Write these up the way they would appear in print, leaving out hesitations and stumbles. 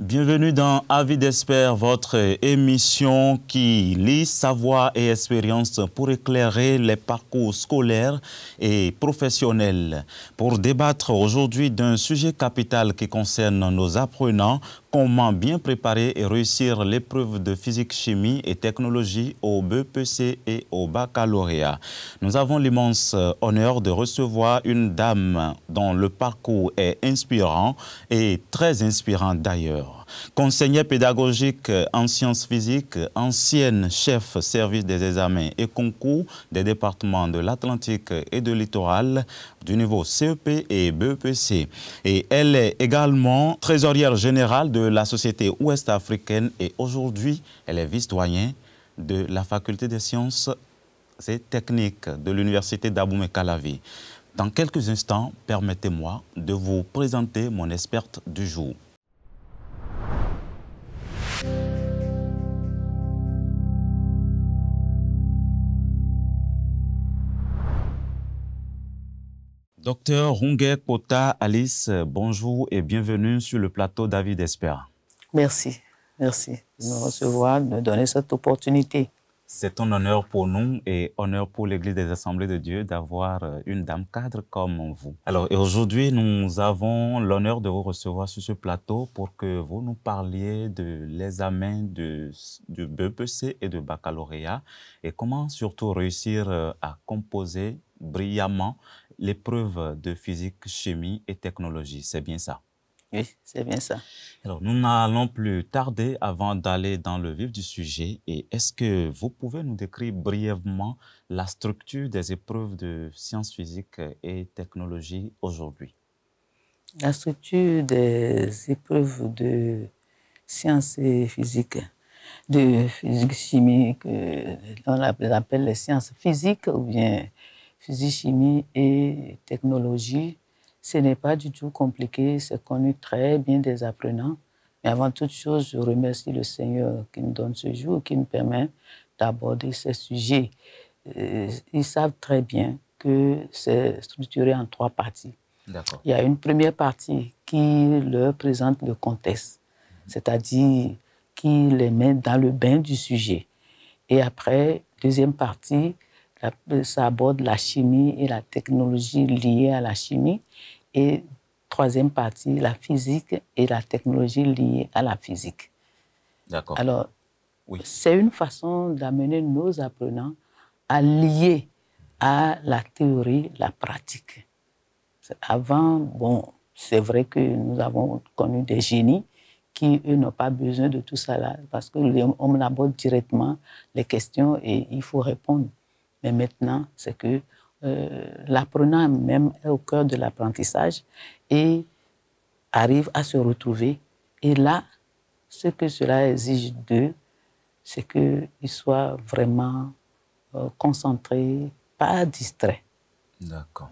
Bienvenue dans Avis d'Expert, votre émission qui lie savoir et expérience pour éclairer les parcours scolaires et professionnels. Pour débattre aujourd'hui d'un sujet capital qui concerne nos apprenants, comment bien préparer et réussir l'épreuve de physique, chimie et technologie au BEPC et au baccalauréat. Nous avons l'immense honneur de recevoir une dame dont le parcours est inspirant et très inspirant d'ailleurs. Conseillère pédagogique en sciences physiques, ancienne chef service des examens et concours des départements de l'Atlantique et de Littoral du niveau CEP et BEPC. Et elle est également trésorière générale de la Société ouest-africaine et aujourd'hui, elle est vice-doyen de la Faculté des sciences et techniques de l'Université d'Abomey-Calavi. Dans quelques instants, permettez-moi de vous présenter mon experte du jour. Docteur Rungé Kota Alice, bonjour et bienvenue sur le plateau d'Avis d'Expert. Merci, merci de nous recevoir, de nous donner cette opportunité. C'est un honneur pour nous et honneur pour l'Église des Assemblées de Dieu d'avoir une dame cadre comme vous. Alors, aujourd'hui, nous avons l'honneur de vous recevoir sur ce plateau pour que vous nous parliez de l'examen du BEPC et de baccalauréat et comment surtout réussir à composer brillamment l'épreuve de physique, chimie et technologie. C'est bien ça? Oui, c'est bien ça. Alors, nous n'allons plus tarder avant d'aller dans le vif du sujet. Et est-ce que vous pouvez nous décrire brièvement la structure des épreuves de sciences physiques et technologie aujourd'hui? La structure des épreuves de sciences et physique, de physique chimique, on appelle les sciences physiques ou bien physique, chimie et technologie. Ce n'est pas du tout compliqué, c'est connu très bien des apprenants. Mais avant toute chose, je remercie le Seigneur qui nous donne ce jour, qui nous permet d'aborder ces sujets. Ils savent très bien que c'est structuré en 3 parties. Il y a une première partie qui leur présente le contexte, c'est-à-dire qui les met dans le bain du sujet. Et après, deuxième partie, ça aborde la chimie et la technologie liée à la chimie. Et troisième partie, la physique et la technologie liée à la physique. D'accord. Alors, oui, c'est une façon d'amener nos apprenants à lier à la théorie la pratique. Avant, bon, c'est vrai que nous avons connu des génies qui, eux, n'ont pas besoin de tout ça là, parce qu'on aborde directement les questions et il faut répondre. Mais maintenant, c'est que l'apprenant même est au cœur de l'apprentissage et arrive à se retrouver. Et là, ce que cela exige d'eux, c'est qu'ils soient vraiment concentrés, pas distraits. D'accord.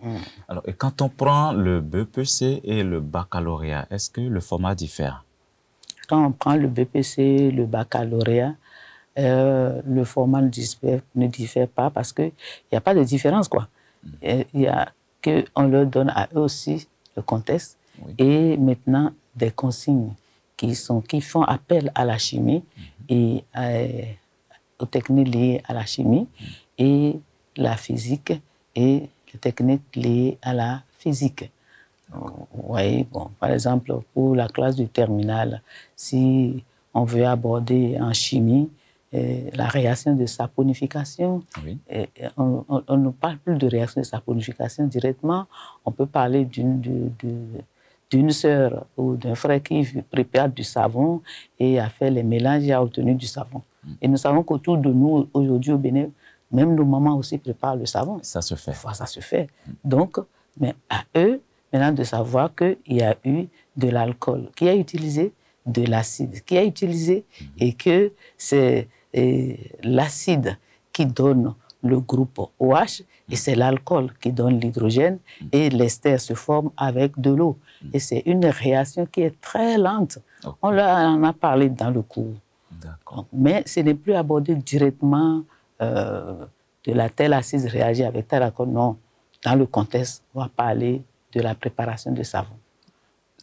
Alors, et quand on prend le BEPC et le baccalauréat, est-ce que le format diffère? Quand on prend le BEPC, le baccalauréat, le format ne diffère pas parce qu'il n'y a pas de différence, quoi. Il y a qu'on leur donne à eux aussi le contexte et maintenant des consignes qui font appel à la chimie et aux techniques liées à la chimie et la physique et les techniques liées à la physique. Oui, bon, par exemple, pour la classe du terminal, si on veut aborder en chimie la réaction de saponification, on ne parle plus de réaction de saponification directement, on peut parler d'une sœur ou d'un frère qui prépare du savon et a fait les mélanges et a obtenu du savon. Et nous savons qu'autour de nous, aujourd'hui au Bénin, même nos mamans aussi préparent le savon. Ça se fait. Enfin, ça se fait. Donc, mais à eux, maintenant de savoir qu'il y a eu de l'alcool, qui a utilisé de l'acide, qui a utilisé et que c'est l'acide qui donne le groupe OH Et c'est l'alcool qui donne l'hydrogène et l'ester se forme avec de l'eau. Et c'est une réaction qui est très lente. Okay. On en a parlé dans le cours. Mais ce n'est plus abordé directement de la telle acide réagit avec tel alcool. Non, dans le contexte, on va parler de la préparation de savon.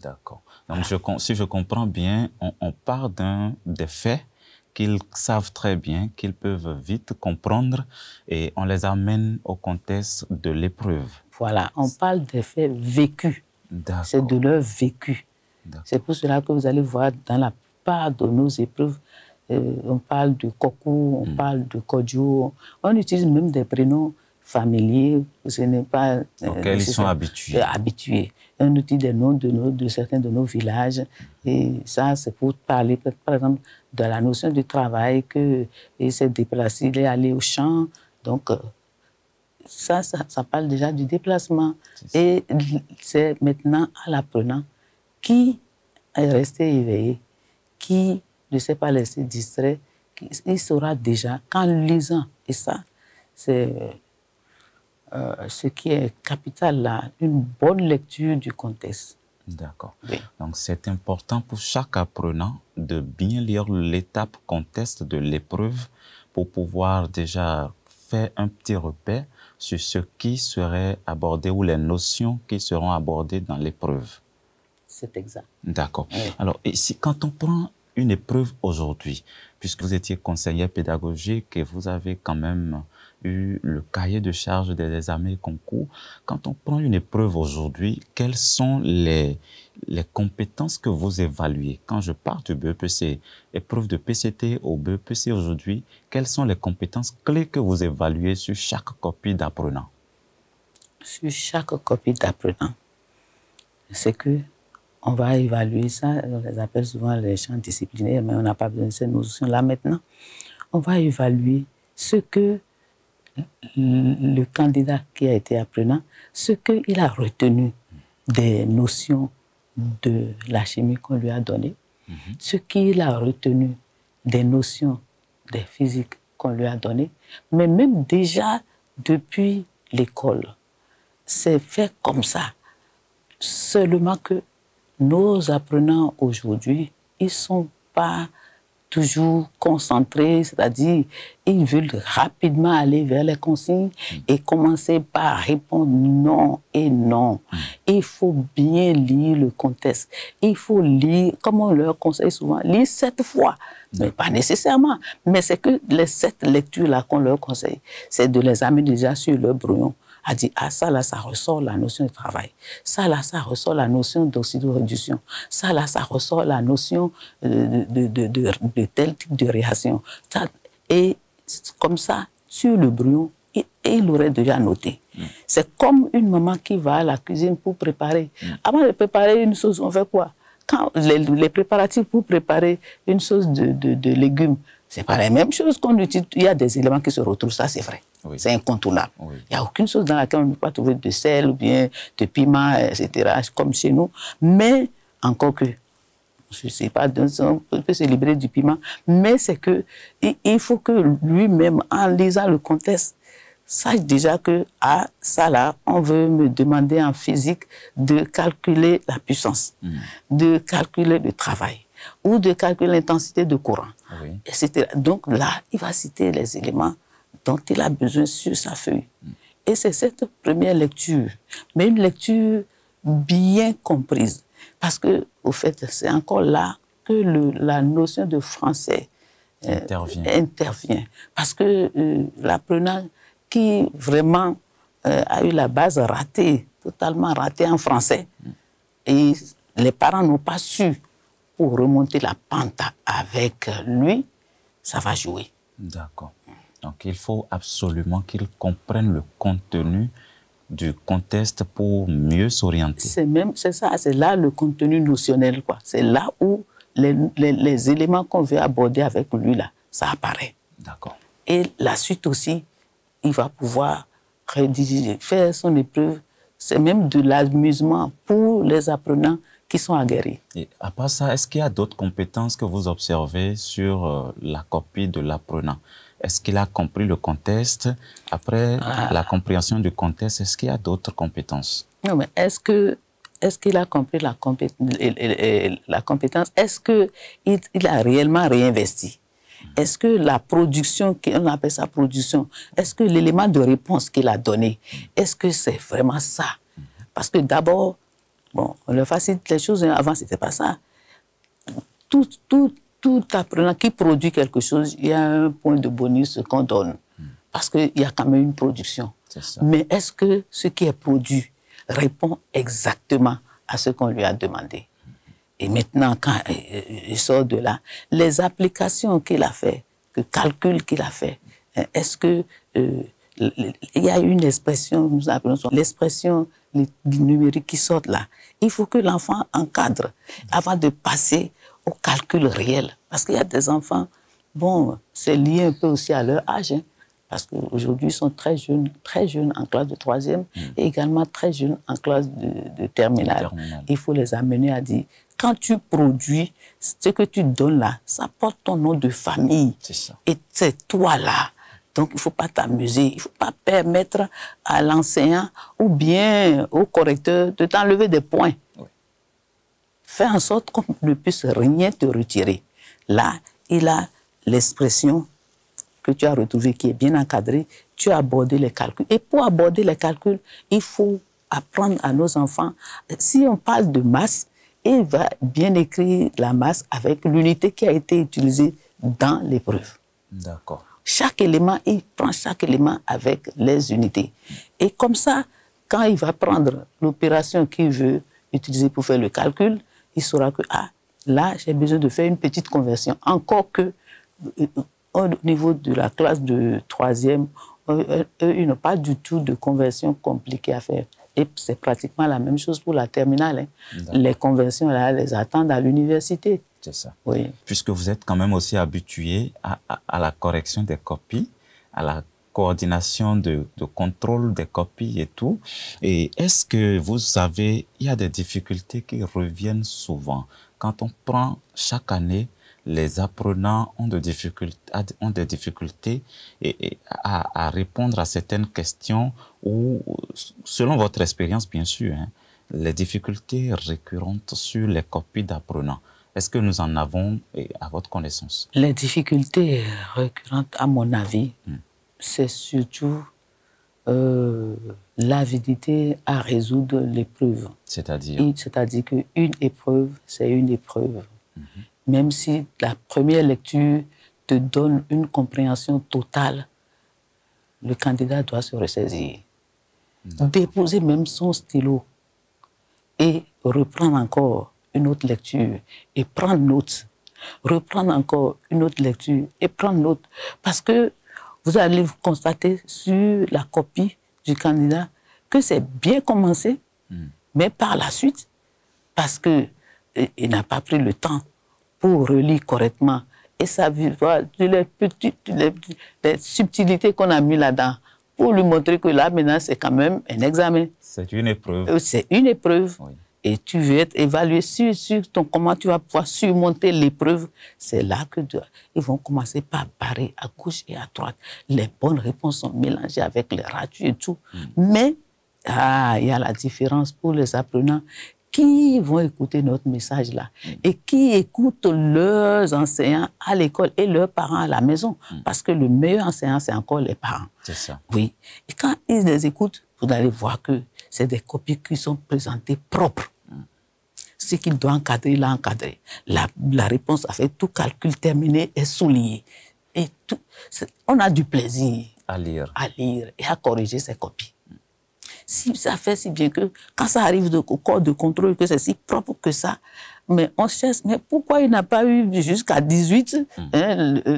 D'accord. Donc, si je comprends bien, on part des faits qu'ils savent très bien, qu'ils peuvent vite comprendre et on les amène au contexte de l'épreuve. Voilà, on parle des faits vécus. C'est de leur vécu. C'est pour cela que vous allez voir dans la plupart de nos épreuves, on parle de Kokou, on parle de Kodjo, on utilise même des prénoms familiers, ce n'est pas... auxquels ils sont habitués. On utilise des noms de certains de nos villages. Et ça, c'est pour parler, par exemple, de la notion du travail, qu'il s'est déplacé, il est allé au champ. Donc, ça parle déjà du déplacement. Et c'est maintenant à l'apprenant qui est resté éveillé, qui ne s'est pas laissé distrait, il saura déjà qu'en lisant, et ça, c'est ce qui est capital là, une bonne lecture du contexte. D'accord. Oui. Donc, c'est important pour chaque apprenant de bien lire l'étape contexte de l'épreuve pour pouvoir déjà faire un petit repère sur ce qui serait abordé ou les notions qui seront abordées dans l'épreuve. C'est exact. D'accord. Oui. Alors, quand on prend une épreuve aujourd'hui, puisque vous étiez conseiller pédagogique et vous avez quand même eu le cahier de charge des examens et concours, quand on prend une épreuve aujourd'hui, quelles sont les compétences que vous évaluez? Quand je pars du BEPC, épreuve de PCT au BEPC aujourd'hui, quelles sont les compétences clés que vous évaluez sur chaque copie d'apprenant? Sur chaque copie d'apprenant, c'est que on va évaluer ça, on les appelle souvent les champs disciplinaires, mais on n'a pas besoin de ces notions-là maintenant. On va évaluer ce que le candidat qui a été apprenant, ce qu'il a retenu des notions de la chimie qu'on lui a données, ce qu'il a retenu des notions de physique qu'on lui a données, mais même déjà depuis l'école. C'est fait comme ça. Seulement que nos apprenants aujourd'hui, ils ne sont pas toujours concentrés, c'est-à-dire ils veulent rapidement aller vers les consignes et commencer par répondre non et non. Il faut bien lire le contexte. Il faut lire, comme on leur conseille souvent, lire 7 fois. Mais pas nécessairement. Mais c'est que les 7 lectures-là qu'on leur conseille, c'est de les amener déjà sur leur brouillon. A dit, ah ça là, ça ressort la notion de travail. Ça là, ça ressort la notion d'oxydoréduction. Ça là, ça ressort la notion de tel type de réaction. Et comme ça, sur le brouillon, il aurait déjà noté. C'est comme une maman qui va à la cuisine pour préparer. Avant de préparer une sauce, on fait quoi? Quand les préparatifs pour préparer une sauce de légumes, c'est pas la même chose qu'on utilise. Il y a des éléments qui se retrouvent, ça c'est vrai. Oui. C'est incontournable. Oui. Il n'y a aucune chose dans laquelle on ne peut pas trouver de sel ou bien de piment, etc., comme chez nous. Mais, encore que, je ne sais pas, on peut se libérer du piment, mais c'est que il faut que lui-même, en lisant le contexte, sache déjà que, ah, ça là, on veut me demander en physique de calculer la puissance, de calculer le travail, ou de calculer l'intensité de courant, etc. Donc là, il va citer les éléments dont il a besoin sur sa feuille. Et c'est cette première lecture, mais une lecture bien comprise. Parce que, au fait, c'est encore là que la notion de français intervient. Parce que l'apprenant qui vraiment a eu la base ratée, totalement ratée en français, et les parents n'ont pas su pour remonter la pente avec lui, ça va jouer. D'accord. Donc, il faut absolument qu'ils comprennent le contenu du contexte pour mieux s'orienter. C'est ça, c'est là le contenu notionnel, quoi. C'est là où les éléments qu'on veut aborder avec lui, là, ça apparaît. D'accord. Et la suite aussi, il va pouvoir rédiger, faire son épreuve. C'est même de l'amusement pour les apprenants qui sont aguerris. Et à part ça, est-ce qu'il y a d'autres compétences que vous observez sur la copie de l'apprenant? Est-ce qu'il a compris le contexte? Après la compréhension du contexte, est-ce qu'il y a d'autres compétences? Non, mais est-ce qu'il a compris la compétence? Est-ce qu'il a réellement réinvesti? Est-ce que la production, on appelle ça production, est-ce que l'élément de réponse qu'il a donné, est-ce que c'est vraiment ça? Parce que d'abord, bon, on leur facilite les choses, avant, ce n'était pas ça. Tout apprenant qui produit quelque chose, il y a un point de bonus qu'on donne. Parce qu'il y a quand même une production. Mais est-ce que ce qui est produit répond exactement à ce qu'on lui a demandé? Et maintenant, quand il sort de là, les applications qu'il a fait, le calcul qu'il a fait, est-ce que il y a une expression, nous appelons ça l'expression numérique qui sort là. Il faut que l'enfant encadre avant de passer au calcul réel. Parce qu'il y a des enfants, bon, c'est lié un peu aussi à leur âge, hein, parce qu'aujourd'hui, ils sont très jeunes en classe de 3e et également très jeunes en classe de terminale. Il faut les amener à dire, quand tu produis, ce que tu donnes là, ça porte ton nom de famille. Et c'est toi là. Donc, il ne faut pas t'amuser, il ne faut pas permettre à l'enseignant ou bien au correcteur de t'enlever des points. Oui. Fais en sorte qu'on ne puisse rien te retirer. Là, il a l'expression que tu as retrouvée qui est bien encadrée, tu as abordé les calculs. Et pour aborder les calculs, il faut apprendre à nos enfants, si on parle de masse, il va bien écrire la masse avec l'unité qui a été utilisée dans l'épreuve. D'accord. Chaque élément, il prend chaque élément avec les unités. Et comme ça, quand il va prendre l'opération qu'il veut utiliser pour faire le calcul, il saura que, ah, là, j'ai besoin de faire une petite conversion. Encore que, au niveau de la classe de 3e, ils n'ont pas du tout de conversion compliquée à faire. Et c'est pratiquement la même chose pour la terminale. Hein. Les conversions, là, les attendent à l'université. C'est ça. Oui. Puisque vous êtes quand même aussi habitué à la correction des copies, à la coordination de contrôle des copies et tout. Et est-ce que vous savez, il y a des difficultés qui reviennent souvent. Quand on prend chaque année, les apprenants ont des difficultés à répondre à certaines questions ou, selon votre expérience, bien sûr, hein, les difficultés récurrentes sur les copies d'apprenants. Est-ce que nous en avons à votre connaissance? Les difficultés récurrentes, à mon avis, c'est surtout l'avidité à résoudre l'épreuve. C'est-à-dire? C'est-à-dire qu'une épreuve, c'est une épreuve. Même si la première lecture te donne une compréhension totale, le candidat doit se ressaisir. Déposer même son stylo et reprendre encore une autre lecture et prendre note, reprendre encore une autre lecture et prendre note. Parce que vous allez constater sur la copie du candidat que c'est bien commencé, mais par la suite, parce qu'il n'a pas pris le temps pour relire correctement et ça voit les subtilités qu'on a mis là-dedans pour lui montrer que là, maintenant, c'est quand même un examen. C'est une épreuve. C'est une épreuve. Oui. Et tu veux être évalué sur comment tu vas pouvoir surmonter l'épreuve. C'est là que ils vont commencer par barrer à gauche et à droite. Les bonnes réponses sont mélangées avec les ratus et tout. Mais il y a la différence pour les apprenants qui vont écouter notre message là et qui écoutent leurs enseignants à l'école et leurs parents à la maison. Parce que le meilleur enseignant, c'est encore les parents. C'est ça. Oui. Et quand ils les écoutent, vous allez voir que c'est des copies qui sont présentées propres. Ce qu'il doit encadrer, il a encadré. La réponse avec tout calcul terminé est soulignée. Et tout, on a du plaisir à lire et à corriger ces copies. Si ça fait si bien que quand ça arrive au corps de contrôle, que c'est si propre que ça, mais on cherche, mais pourquoi il n'a pas eu jusqu'à 18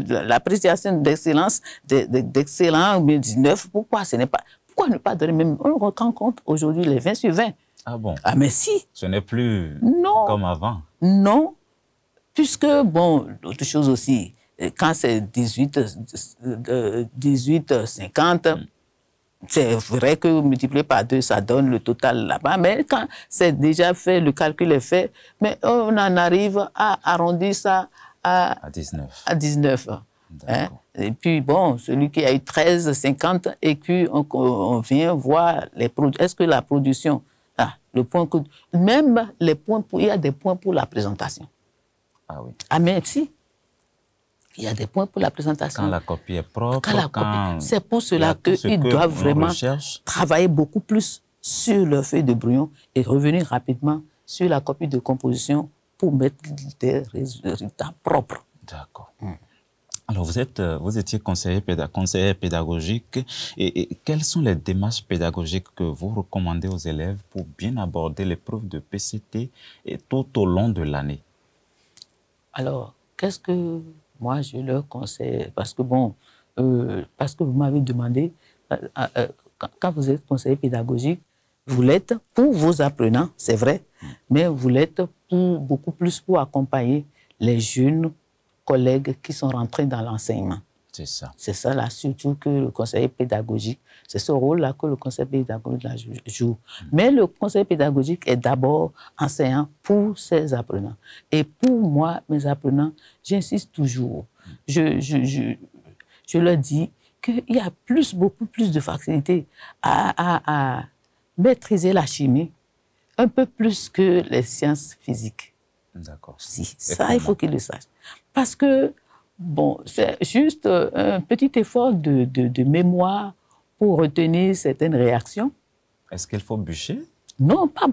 l'appréciation d'excellence, d'excellent, ou 19, pourquoi ne pas donner même, on rend compte aujourd'hui les 20 sur 20. Ah bon? Ah mais si. Ce n'est plus comme avant. Non, puisque, bon, autre chose aussi, quand c'est 18, 50, c'est vrai que multiplié par 2, ça donne le total là-bas, mais quand c'est déjà fait, le calcul est fait, mais on en arrive à arrondir ça à 19. À 19. Hein? Et puis, bon, celui qui a eu 13, 50, et puis on vient voir les produits. Est-ce que la production... le point que, même les points, il y a des points pour la présentation. Ah oui. Ah, mais si. Il y a des points pour la présentation. Quand la copie est propre, c'est pour cela qu'ils doivent vraiment travailler beaucoup plus sur leur feuille de brouillon et revenir rapidement sur la copie de composition pour mettre des résultats propres. D'accord. Alors, vous étiez conseiller pédagogique. Et quelles sont les démarches pédagogiques que vous recommandez aux élèves pour bien aborder l'épreuve de PCT et tout au long de l'année? Alors, qu'est-ce que moi je leur conseille? Parce que bon, parce que vous m'avez demandé, quand vous êtes conseiller pédagogique, vous l'êtes pour vos apprenants, c'est vrai, mais vous l'êtes beaucoup plus pour accompagner les jeunes collègues qui sont rentrés dans l'enseignement. C'est ça. C'est ça là, surtout que le conseiller pédagogique, c'est ce rôle-là que le conseiller pédagogique joue. Mais le conseiller pédagogique est d'abord enseignant pour ses apprenants. Et pour moi, mes apprenants, j'insiste toujours. Je leur dis qu'il y a beaucoup plus de facilité à maîtriser la chimie, un peu plus que les sciences physiques. D'accord. Si, ça, il faut qu'ils le sachent. Parce que, bon, c'est juste un petit effort de mémoire pour retenir certaines réactions. Est-ce qu'il faut bûcher? Non, pas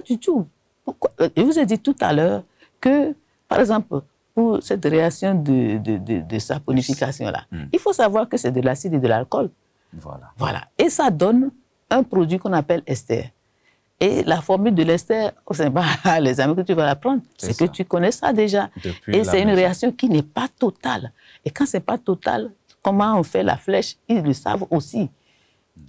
du tout. Pourquoi? Je vous ai dit tout à l'heure que, par exemple, pour cette réaction de saponification-là, il faut savoir que c'est de l'acide et de l'alcool. Voilà. Et ça donne un produit qu'on appelle ester. Et la formule de l'ester, ce n'est pas les amis que tu vas l'apprendre, c'est que tu connais ça déjà. Et c'est une réaction qui n'est pas totale. Et quand ce n'est pas total, comment on fait la flèche, ils le savent aussi.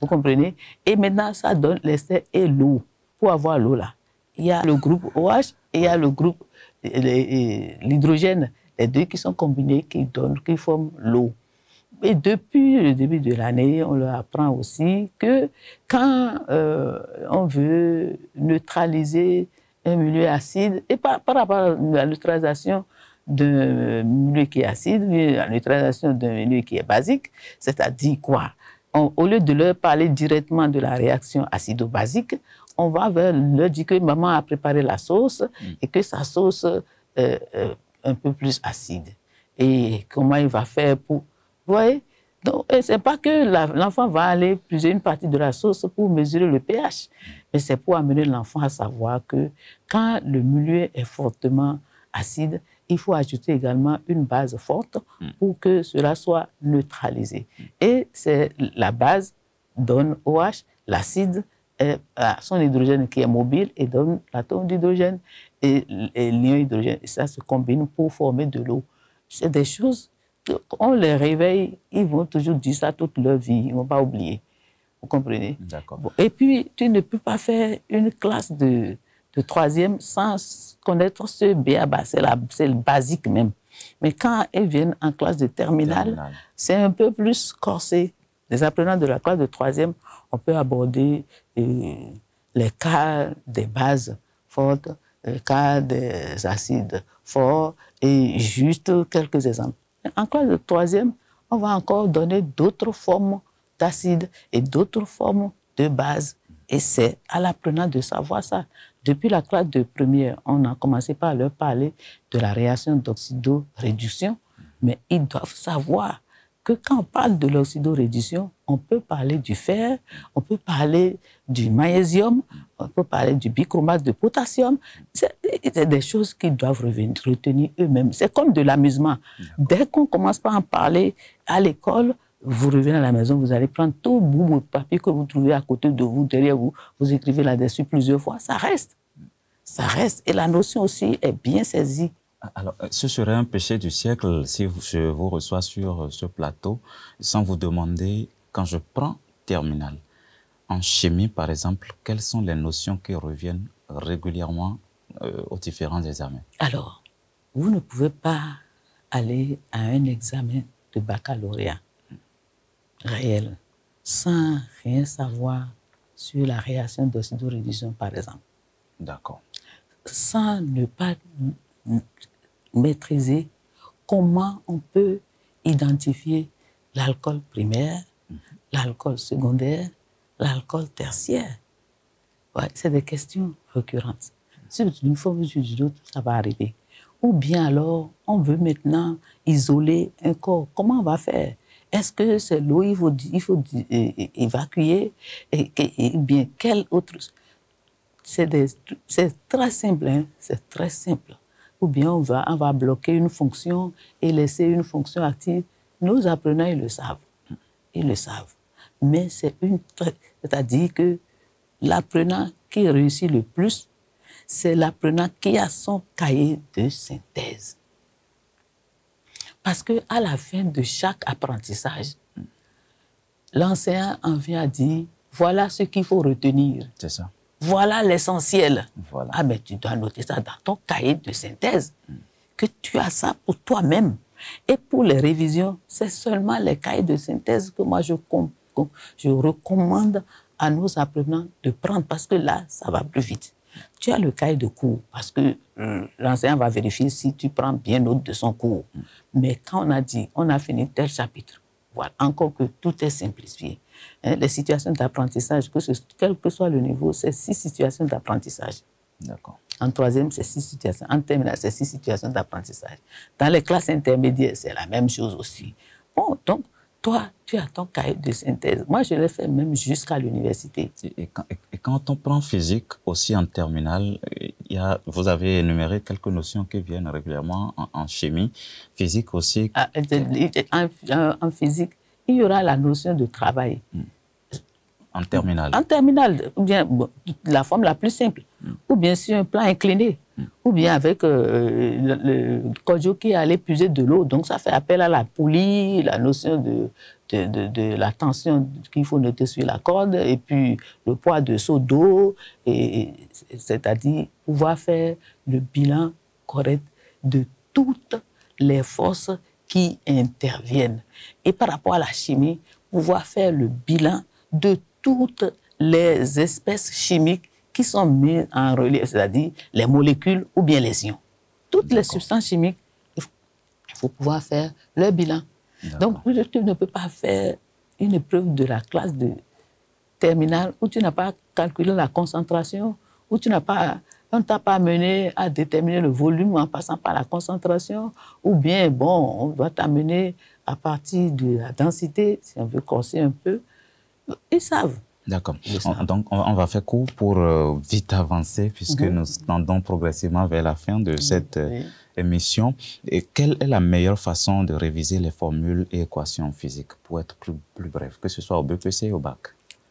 Vous comprenez? Et maintenant, ça donne l'ester et l'eau. Pour avoir l'eau là, il y a le groupe OH et il y a le groupe, l'hydrogène. Les deux qui sont combinés, qui forment l'eau. Et depuis le début de l'année, on leur apprend aussi que quand on veut neutraliser un milieu acide, et par rapport à la neutralisation d'un milieu qui est acide, la neutralisation d'un milieu qui est basique, c'est-à-dire quoi? Au lieu de leur parler directement de la réaction acido-basique, on va leur dire que maman a préparé la sauce et que sa sauce est un peu plus acide. Et comment il va faire pour... Vous voyez? Donc, ce n'est pas que l'enfant va aller puiser une partie de la sauce pour mesurer le pH, mais c'est pour amener l'enfant à savoir que quand le milieu est fortement acide, il faut ajouter également une base forte pour que cela soit neutralisé. Et c'est la base donne OH, l'acide a son hydrogène qui est mobile et donne l'atome d'hydrogène et l'ion hydrogène. Et ça se combine pour former de l'eau. C'est des choses... On les réveille, ils vont toujours dire ça toute leur vie, ils ne vont pas oublier. Vous comprenez? D'accord. Bon, et puis, tu ne peux pas faire une classe de troisième sans connaître ce BABA, c'est le basique même. Mais quand ils viennent en classe de terminale, c'est un peu plus corsé. Les apprenants de la classe de troisième, on peut aborder les cas des bases fortes, les cas des acides forts et juste quelques exemples. En classe de troisième, on va encore donner d'autres formes d'acide et d'autres formes de base. Et c'est à l'apprenant de savoir ça. Depuis la classe de première, on a commencé par leur parler de la réaction d'oxydoréduction, mais ils doivent savoir que quand on parle de l'oxydoréduction, on peut parler du fer, on peut parler du magnésium, on peut parler du bichromate de potassium. C'est des choses qu'ils doivent retenir eux-mêmes. C'est comme de l'amusement. Dès qu'on commence par en parler à l'école, vous revenez à la maison, vous allez prendre tout bout de papier que vous trouvez à côté de vous, derrière vous, vous écrivez là-dessus plusieurs fois, ça reste. Ça reste. Et la notion aussi est bien saisie. Alors, ce serait un péché du siècle si je vous reçois sur ce plateau sans vous demander, quand je prends terminale, en chimie par exemple, quelles sont les notions qui reviennent régulièrement aux différents examens? Alors, vous ne pouvez pas aller à un examen de baccalauréat réel sans rien savoir sur la réaction d'oxydoréduction par exemple. D'accord. Sans ne pas maîtriser comment on peut identifier l'alcool primaire, l'alcool secondaire, l'alcool tertiaire. Ouais, c'est des questions récurrentes. Si d'une forme ou d'une autre, ça va arriver. Ou bien alors, on veut maintenant isoler un corps. Comment on va faire? Est-ce que c'est l'eau, il faut évacuer? Et bien, quel autre... C'est très simple, hein? C'est très simple. Ou bien on va bloquer une fonction et laisser une fonction active. Nos apprenants, ils le savent. Ils le savent. Mais c'est-à-dire que l'apprenant qui réussit le plus, c'est l'apprenant qui a son cahier de synthèse. Parce qu'à la fin de chaque apprentissage, l'enseignant en vient à dire, voilà ce qu'il faut retenir. C'est ça. Voilà l'essentiel. Voilà. Ah, mais tu dois noter ça dans ton cahier de synthèse, que tu as ça pour toi-même. Et pour les révisions, c'est seulement les cahiers de synthèse que moi je recommande à nos apprenants de prendre, parce que là, ça va plus vite. Tu as le cahier de cours, parce que l'enseignant va vérifier si tu prends bien note de son cours. Mais quand on a dit, on a fini tel chapitre, voilà, encore que tout est simplifié. Hein, les situations d'apprentissage, quel que soit le niveau, c'est 6 situations d'apprentissage. D'accord. En troisième, c'est 6 situations. En terminale, c'est 6 situations d'apprentissage. Dans les classes intermédiaires, c'est la même chose aussi. Bon, donc, toi, tu as ton cahier de synthèse. Moi, je l'ai fait même jusqu'à l'université. Et quand on prend physique, aussi en terminale, vous avez énuméré quelques notions qui viennent régulièrement en chimie. Physique aussi. En physique, il y aura la notion de travail. En terminale. En terminale, ou bien la forme la plus simple, ou bien sur un plan incliné, ou bien avec le Kodjo qui allait puiser de l'eau. Donc ça fait appel à la poulie, la notion de la tension qu'il faut noter sur la corde, et puis le poids de seau d'eau, c'est-à-dire pouvoir faire le bilan correct de toutes les forces qui interviennent. Et par rapport à la chimie, pouvoir faire le bilan de toutes les espèces chimiques qui sont mises en relief, c'est-à-dire les molécules ou bien les ions. Toutes les substances chimiques, il faut pouvoir faire leur bilan. Donc, tu ne peux pas faire une épreuve de la classe de terminale où tu n'as pas calculé la concentration, où on ne t'a pas amené à déterminer le volume en passant par la concentration, ou bien, bon, on doit t'amener à partir de la densité, si on veut corser un peu. Ils savent. D'accord. Donc, on va faire court pour vite avancer, puisque nous tendons progressivement vers la fin de cette émission. Et quelle est la meilleure façon de réviser les formules et équations physiques, pour être plus bref, que ce soit au BPC ou au bac?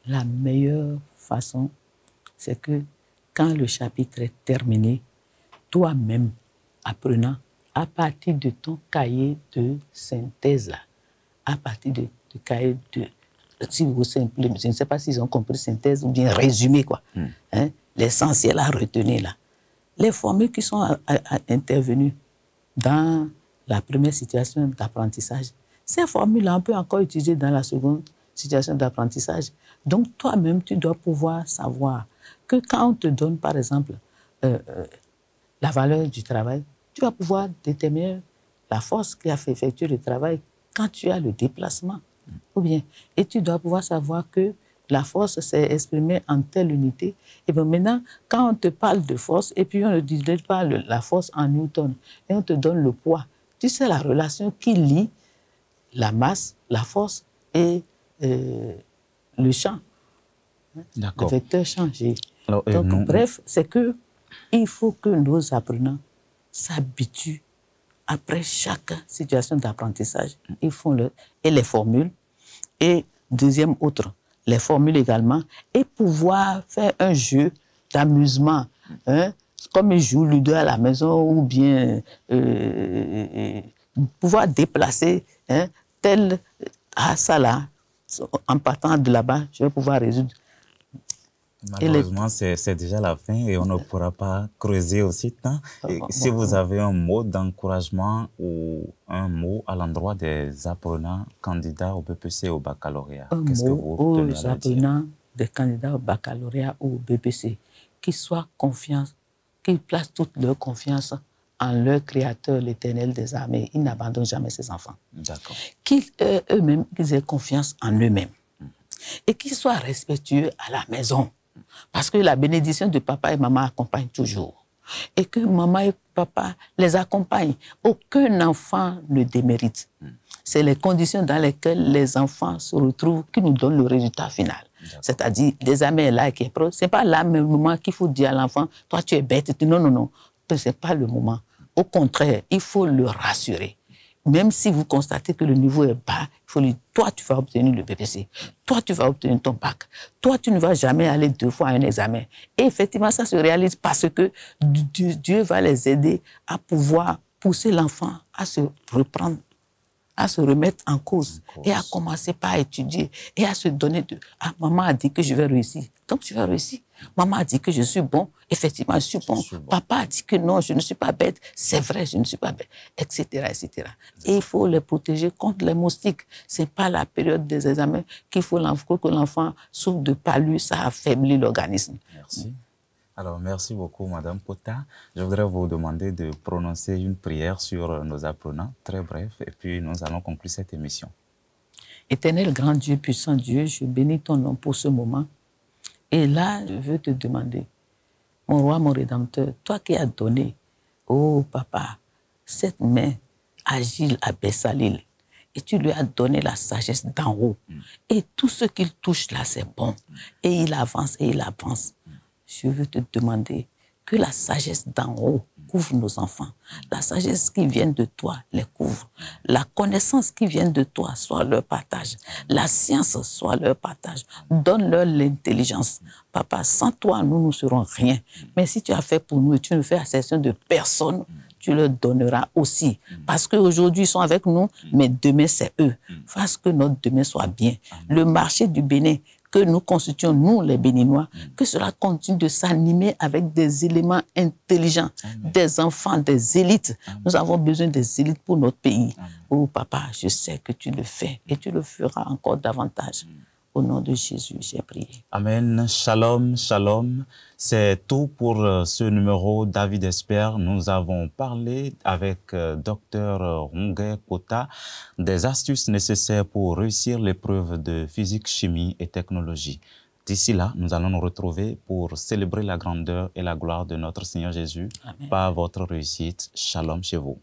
La meilleure façon, c'est que quand le chapitre est terminé, toi-même, apprenant, à partir de ton cahier de synthèse, là, à partir de cahier de... Si vous simplifiez, je ne sais pas s'ils ont compris synthèse ou bien résumé, quoi. Hein, l'essentiel à retenir, là. Les formules qui sont intervenues dans la première situation d'apprentissage, ces formules-là, on peut encore utiliser dans la seconde situation d'apprentissage. Donc, toi-même, tu dois pouvoir savoir que quand on te donne, par exemple, la valeur du travail, tu vas pouvoir déterminer la force qui a fait effectuer le travail quand tu as le déplacement. Ou bien, et tu dois pouvoir savoir que la force s'est exprimée en telle unité. Et bien maintenant, quand on te parle de force, et puis on ne dit pas la force en Newton, et on te donne le poids, tu sais la relation qui lie la masse, la force et le champ. Le vecteur changé. Donc, bref, c'est que il faut que nos apprenants s'habituent après chaque situation d'apprentissage. Ils font et les formules, et deuxième autre, les formules également, et pouvoir faire un jeu d'amusement, hein, comme ils jouent Ludo à la maison, ou bien pouvoir déplacer tel ça là, en partant de là-bas, je vais pouvoir résoudre. Malheureusement, c'est déjà la fin et on ne pourra pas creuser aussi tant. Si vous avez un mot d'encouragement ou un mot à l'endroit des apprenants candidats au BPC et au baccalauréat, qu'est-ce que vous tenez à leur dire? Aux apprenants des candidats au baccalauréat ou au BPC, qu'ils soient confiants, qu'ils placent toute leur confiance en leur Créateur, l'Éternel des armées. Ils n'abandonnent jamais ses enfants. D'accord. Qu'ils eux-mêmes, qu'ils aient confiance en eux-mêmes. Et qu'ils soient respectueux à la maison. Parce que la bénédiction de papa et maman accompagne toujours. Et que maman et papa les accompagnent. Aucun enfant ne démérite. C'est les conditions dans lesquelles les enfants se retrouvent qui nous donnent le résultat final. C'est-à-dire, l'examen est là qui est pro. Ce n'est pas là le moment qu'il faut dire à l'enfant, toi tu es bête. Non, non, non. Ce n'est pas le moment. Au contraire, il faut le rassurer. Même si vous constatez que le niveau est bas, il faut lui dire, toi, tu vas obtenir le BPC. Toi, tu vas obtenir ton bac. Toi, tu ne vas jamais aller 2 fois à un examen. Et effectivement, ça se réalise parce que Dieu va les aider à pouvoir pousser l'enfant à se reprendre, à se remettre en cause et à commencer par étudier et à se donner de... Ah, maman a dit que je vais réussir, donc je vais réussir. Maman a dit que je suis bon, effectivement je suis bon. Papa a dit que non, je ne suis pas bête, c'est vrai, je ne suis pas bête, etc., etc. Et il faut les protéger contre les moustiques. Ce n'est pas la période des examens qu'il faut que l'enfant souffre de palu, ça affaiblit l'organisme. Merci. Alors, merci beaucoup, Madame Pota. Je voudrais vous demander de prononcer une prière sur nos apprenants, très bref, et puis nous allons conclure cette émission. Éternel, grand Dieu, puissant Dieu, je bénis ton nom pour ce moment. Et là, je veux te demander, mon roi, mon rédempteur, toi qui as donné, oh papa, cette main agile à Bessalil, et tu lui as donné la sagesse d'en haut. Et tout ce qu'il touche là, c'est bon. Et il avance et il avance. Je veux te demander que la sagesse d'en haut couvre nos enfants. La sagesse qui vient de toi les couvre. La connaissance qui vient de toi soit leur partage. La science soit leur partage. Donne-leur l'intelligence. Papa, sans toi, nous ne serons rien. Mais si tu as fait pour nous et tu ne fais exception de personne, tu leur donneras aussi. Parce qu'aujourd'hui, ils sont avec nous, mais demain, c'est eux. Fasse que notre demain soit bien. Le marché du Bénin, que nous constituons, nous les Béninois, que cela continue de s'animer avec des éléments intelligents, des enfants, des élites. Nous avons besoin des élites pour notre pays. Oh papa, je sais que tu le fais et tu le feras encore davantage. Au nom de Jésus, j'ai prié. Amen. Shalom, shalom. C'est tout pour ce numéro David Espère. Nous avons parlé avec Dr Rongué Pota des astuces nécessaires pour réussir l'épreuve de physique, chimie et technologie. D'ici là, nous allons nous retrouver pour célébrer la grandeur et la gloire de notre Seigneur Jésus. Amen. Par votre réussite. Shalom chez vous.